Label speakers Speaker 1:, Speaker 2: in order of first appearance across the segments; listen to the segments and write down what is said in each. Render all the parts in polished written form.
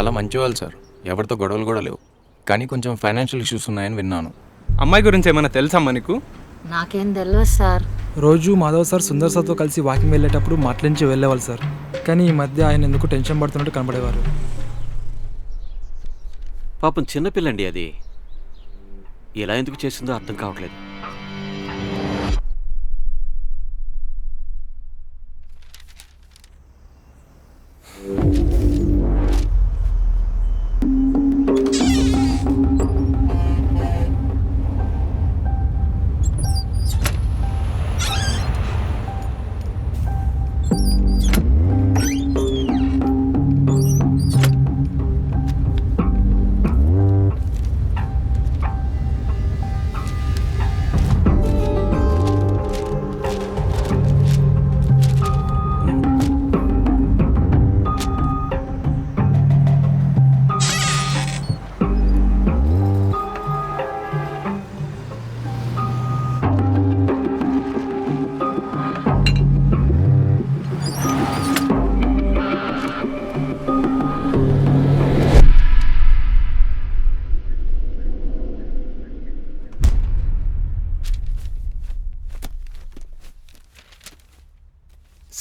Speaker 1: చాలా మంచివాళ్ళు సార్, ఎవరితో గొడవలు కూడా లేవు. కానీ కొంచెం ఫైనాన్షియల్ ఇష్యూస్ ఉన్నాయని విన్నాను.
Speaker 2: అమ్మాయి గురించి ఏమైనా తెలుసమ్మా నీకు?
Speaker 3: నాకేం తెలియదు సార్.
Speaker 4: రోజు మాధవ్ సార్ సుందర్ సార్తో కలిసి వాకింగ్ వెళ్ళేటప్పుడు మాటలించి వెళ్ళేవాళ్ళు సార్. కానీ ఈ మధ్య ఆయన ఎందుకు టెన్షన్ పడుతున్నట్టు కనబడేవారు.
Speaker 5: పాపం చిన్నపిల్లండి అది. ఎలా ఎందుకు చేసిందో అర్థం కావట్లేదు.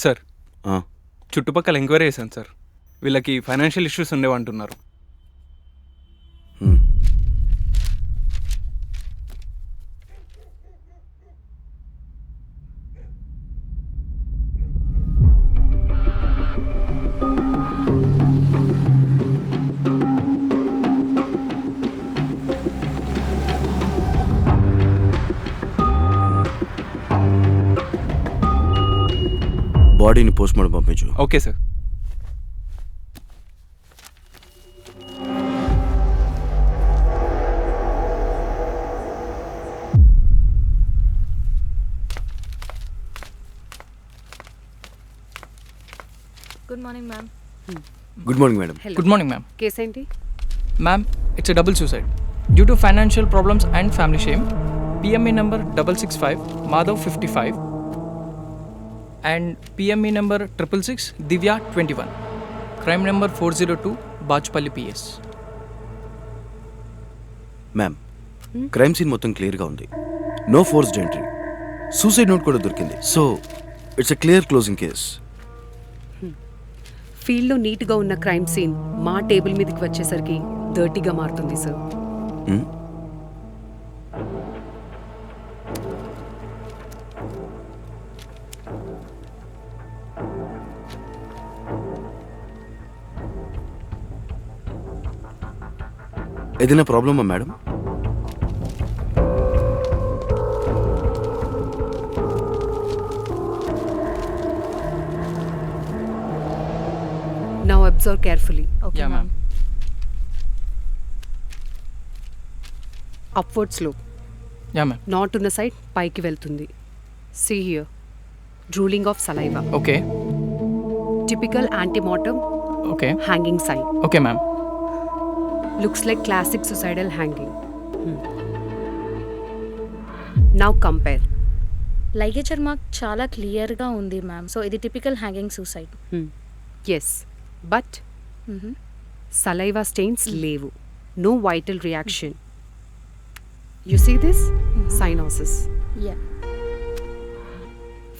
Speaker 2: సార్,
Speaker 5: ఆ,
Speaker 2: చుట్టుపక్కల ఎంక్వైరీ చేశాను సార్. వీళ్ళకి ఫైనాన్షియల్ ఇష్యూస్ ఉండేవంటున్నారు.
Speaker 5: హ్మ్. బాడీని పోస్ట్ మార్టం పంపించు.
Speaker 2: Okay sir.
Speaker 6: Good morning ma'am.
Speaker 5: Good morning madam.
Speaker 7: Hello,
Speaker 8: good morning ma'am.
Speaker 7: Case ఏంటి?
Speaker 8: Ma'am, it's a double suicide due to financial problems and family shame. PME number 665 Madhav 55 and PME number 666 Divya 21. Crime number 402 Bachupally PS.
Speaker 5: Ma'am, crime scene మొత్తం క్లియర్గా ఉంది. No forced entry. Suicide note కూడా దొరికింది. So it's a clear closing case.
Speaker 7: ఫీల్డ్లో నీట్గా ఉన్న crime scene మా table మీదకి వచ్చేసరికి డర్టీగా మారుతుంది సార్.
Speaker 5: ఏదైనా ప్రాబ్లమా madam?
Speaker 7: Now observe carefully.
Speaker 6: Okay
Speaker 8: Yeah,
Speaker 6: ma'am.
Speaker 7: Upward slow.
Speaker 8: Yeah ma'am.
Speaker 7: Knot ఉన్న సైడ్ పైకి వెళ్తుంది. See here, drooling of saliva.
Speaker 8: Okay
Speaker 7: typical antemortem
Speaker 8: okay
Speaker 7: hanging sign.
Speaker 8: Okay ma'am.
Speaker 7: Looks like classic suicidal hanging. Now compare.
Speaker 6: Ligature mark చాలా క్లియర్గా ఉంది ma'am. So ఇది typical hanging suicide.
Speaker 7: Yes, but saliva stains levu. No vital reaction. You see this? Cyanosis.
Speaker 6: Yeah.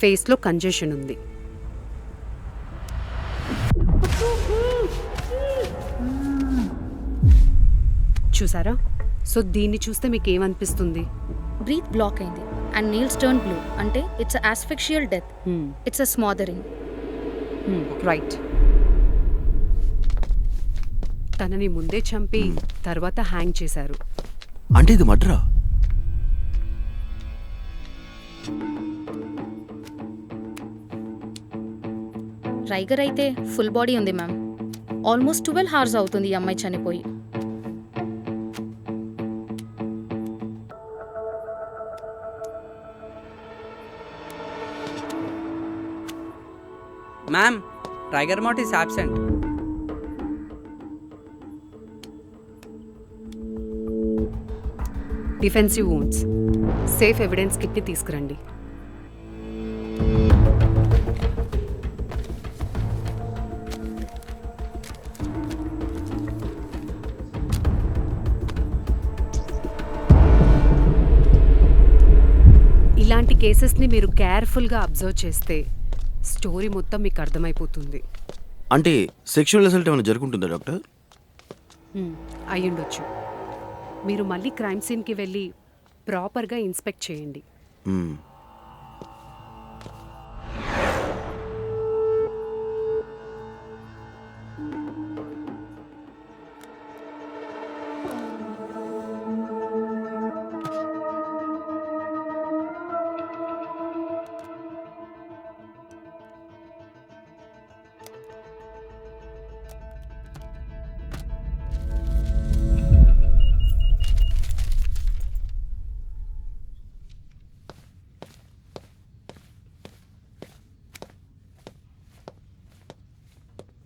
Speaker 7: Face లో congestion ఉంది. చూసారా? So దీన్ని చూస్తే మీకు ఏమనిపిస్తుంది?
Speaker 6: బ్రీత్ బ్లాక్ అయింది అండ్ నీల్స్ టర్న్ బ్లూ. అంటే it's asphyxial death. It's a smothering.
Speaker 7: Right. తనని ముందే చంపి తర్వాత హ్యాంగ్ చేశారు.
Speaker 5: అంటే ఇది మర్డరా?
Speaker 6: రైగర్ అయితే ఫుల్ బాడీ ఉంది మ్యామ్. ఆల్మోస్ట్ 12 hours అవుతుంది ఈ అమ్మాయి చనిపోయి.
Speaker 9: Ma'am, Tiger Moth is absent.
Speaker 7: Defensive wounds. Safe evidence కిట్ని తీసుకురండి. కేసెస్ని మీరు కేర్ఫుల్గా అబ్జర్వ్ చేస్తే స్టోరీ మొత్తం మీకు అర్థమైపోతుంది.
Speaker 5: అంటే సెక్షువల్ అసల్ట్ ఏమైనా జరుగుతుందా డాక్టర్?
Speaker 7: అయ్యుండొచ్చు. మీరు మళ్ళీ క్రైమ్ సీన్కి వెళ్ళి ప్రాపర్గా ఇన్స్పెక్ట్ చేయండి.
Speaker 5: మ్మ్.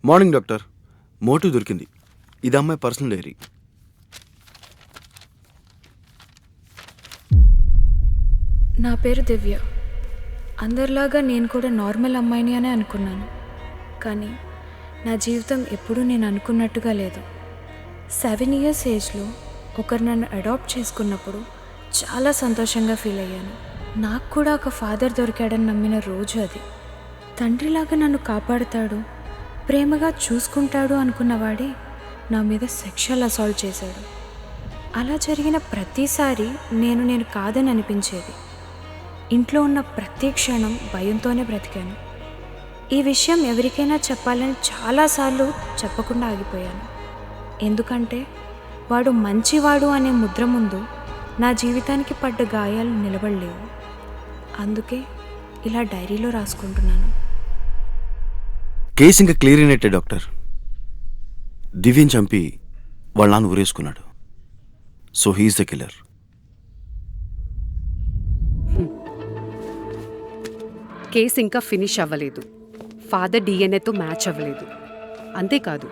Speaker 5: Morning doctor. మోటివ్ దొరికింది. ఇది అమ్మాయి పర్సనల్ డైరీ.
Speaker 10: నా పేరు దివ్య. అందరిలాగా నేను కూడా నార్మల్ అమ్మాయిని అనే అనుకున్నాను. కానీ నా జీవితం ఎప్పుడూ నేను అనుకున్నట్టుగా లేదు. 7 years ఏజ్లో ఒకరు నన్ను అడాప్ట్ చేసుకున్నప్పుడు చాలా సంతోషంగా ఫీల్ అయ్యాను. నాకు కూడా ఒక ఫాదర్ దొరికాడని నమ్మిన రోజు అది. తండ్రిలాగా నన్ను కాపాడుతాడు, ప్రేమగా చూసుకుంటాడు అనుకున్నవాడే నా మీద సెక్షువల్ అసాల్ట్ చేశాడు. అలా జరిగిన ప్రతిసారి నేను కాదని అనిపించేది. ఇంట్లో ఉన్న ప్రతి క్షణం భయంతోనే బ్రతికాను. ఈ విషయం ఎవరికైనా చెప్పాలని చాలాసార్లు చెప్పకుండా ఆగిపోయాను. ఎందుకంటే వాడు మంచివాడు అనే ముద్ర ముందు నా జీవితానికి పడ్డ గాయాలు నిలబడలేవు. అందుకే ఇలా డైరీలో రాసుకుంటున్నాను.
Speaker 5: కేసు ఇంకా క్లియర్ అయినట్టే డాక్టర్. దివ్యని చంపి వాళ్ళ నాన్న ఊరేసుకున్నాడు. So he's the killer.
Speaker 7: Case ఇంకా ఫినిష్ అవ్వలేదు. ఫాదర్ డిఎన్ఏతో మ్యాచ్ అవ్వలేదు. అంతేకాదు,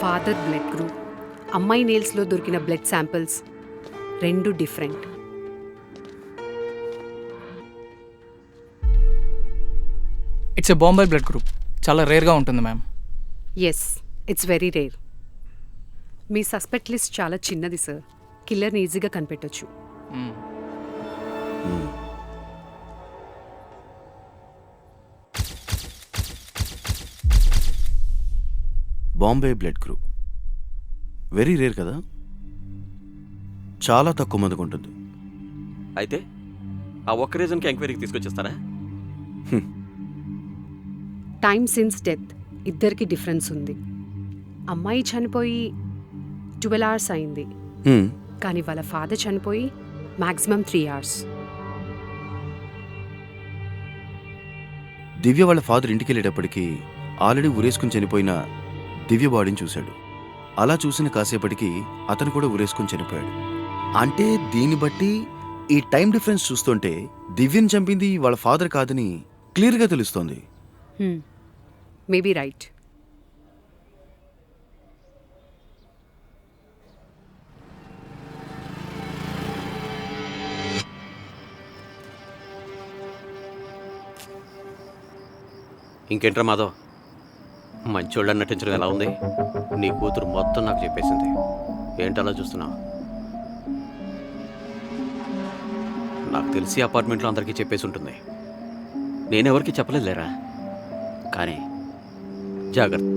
Speaker 7: ఫాదర్ బ్లడ్ గ్రూప్, అమ్మాయి నేల్స్లో దొరికిన బ్లడ్ శాంపిల్స్ రెండు different.
Speaker 8: It's a Bombay blood group. చాలా రేర్గా ఉంటుంది మ్యామ్.
Speaker 7: Yes, it's very rare. మీ సస్పెక్ట్ లిస్ట్ చాలా చిన్నది సార్. కిల్లర్ని ఈజీగా కనిపెట్టొచ్చు.
Speaker 5: Bombay blood group very rare కదా. చాలా తక్కువ మందికి ఉంటుంది.
Speaker 11: అయితే ఆ ఒక్క రీజన్కి ఎంక్వైరీకి తీసుకొచ్చేస్తారా?
Speaker 7: టైమ్ సిన్స్ డెత్ ఇద్దరికి డిఫరెన్స్ ఉంది. అమ్మాయి చనిపోయి 12 hours అయింది, కానీ వాళ్ళ ఫాదర్ చనిపోయి మ్యాక్సిమం 3 hours.
Speaker 5: దివ్య వాళ్ళ ఫాదర్ ఇంటికి వెళ్ళేటప్పటికి ఆల్రెడీ ఉరేసుకుని చనిపోయిన దివ్య బాడీని చూశాడు. అలా చూసిన కాసేపటికి అతను కూడా ఉరేసుకుని చనిపోయాడు. అంటే దీన్ని బట్టి ఈ టైం డిఫరెన్స్ చూస్తుంటే దివ్యని చంపింది వాళ్ళ ఫాదర్ కాదని క్లియర్గా తెలుస్తోంది.
Speaker 7: Maybe right.
Speaker 11: ఇంకేంట్రా మాధవ్, మంచోళ్ళని నటించడం ఎలా ఉంది? నీ కూతురు మొత్తం నాకు చెప్పేసింది. ఏంటలా చూస్తున్నావు? నాకు తెలిసి అపార్ట్మెంట్లో అందరికీ చెప్పేసి ఉంటుంది. నేనెవరికి చెప్పలేదు లేరా, కానీ జాగ్రత్త.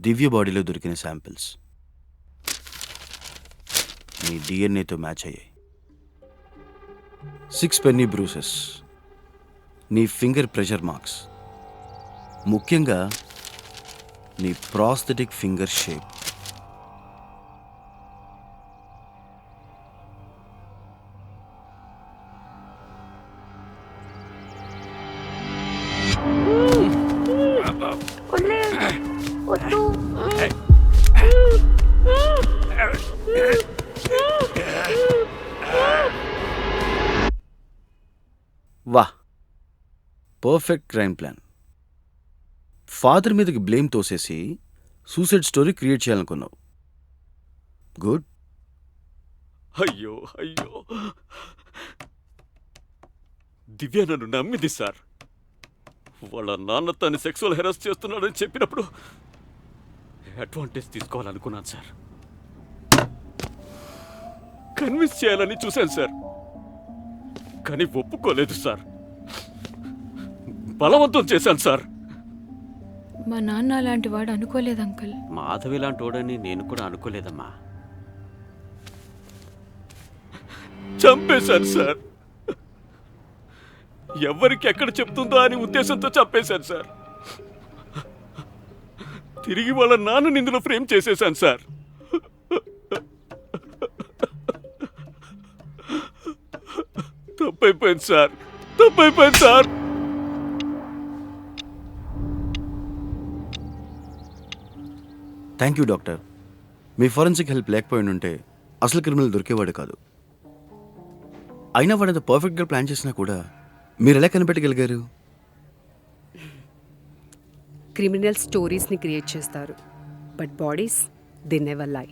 Speaker 5: దివ్య బాడీలో దొరికిన శాంపిల్స్ నీ డిఎన్ఏతో మ్యాచ్ అయ్యాయి. 6 penny బ్రూసెస్, నీ ఫింగర్ ప్రెషర్ మార్క్స్, ముఖ్యంగా నీ ప్రాస్థెటిక్ ఫింగర్ షేప్. వాహ్, పర్ఫెక్ట్ క్రైమ్ ప్లాన్. ఫాదర్ మీదకి బ్లేమ్ తోసేసి సూసైడ్ స్టోరీ క్రియేట్ చేయాలనుకున్నావు. గుడ్.
Speaker 12: అయ్యో అయ్యో, దివ్య నన్ను నమ్మింది సార్. వాళ్ళ నాన్న తను సెక్సువల్ హెరాస్ చేస్తున్నాడని చెప్పినప్పుడు అడ్వాంటేజ్ తీసుకోవాలనుకున్నాను సార్. కన్విన్స్ చేయాలని చూశాను సార్, కానీ ఒప్పుకోలేదు సార్. బలవంతం చేశాను సార్.
Speaker 10: మా నాన్న అలాంటి వాడు అనుకోలేదు అంకుల్.
Speaker 11: మాధవి లాంటి వాడని నేను కూడా అనుకోలేదమ్మా.
Speaker 12: చంపేశాను సార్. ఎవరికి ఎక్కడ చెప్తుందో అని ఉద్దేశంతో చంపేశాను సార్. తిరిగి వాళ్ళ నాన్నని ఇందులో ఫ్రేమ్ చేసేశాను సార్. తప్పైపోయింది సార్, తప్పైపోయింది sir.
Speaker 5: Thank you doctor. Me forensic help లేకపోయి ఉంటే అసలు క్రిమినల్ దొరికేవాడు కాదు. అయినా వాడు పర్ఫెక్ట్గా ప్లాన్ చేసినా కూడా మీరు ఎలా కనిపెట్టగలిగారు?
Speaker 7: క్రిమినల్ స్టోరీస్ని క్రియేట్ చేస్తారు, బట్ బాడీస్ దే నెవర్ లై.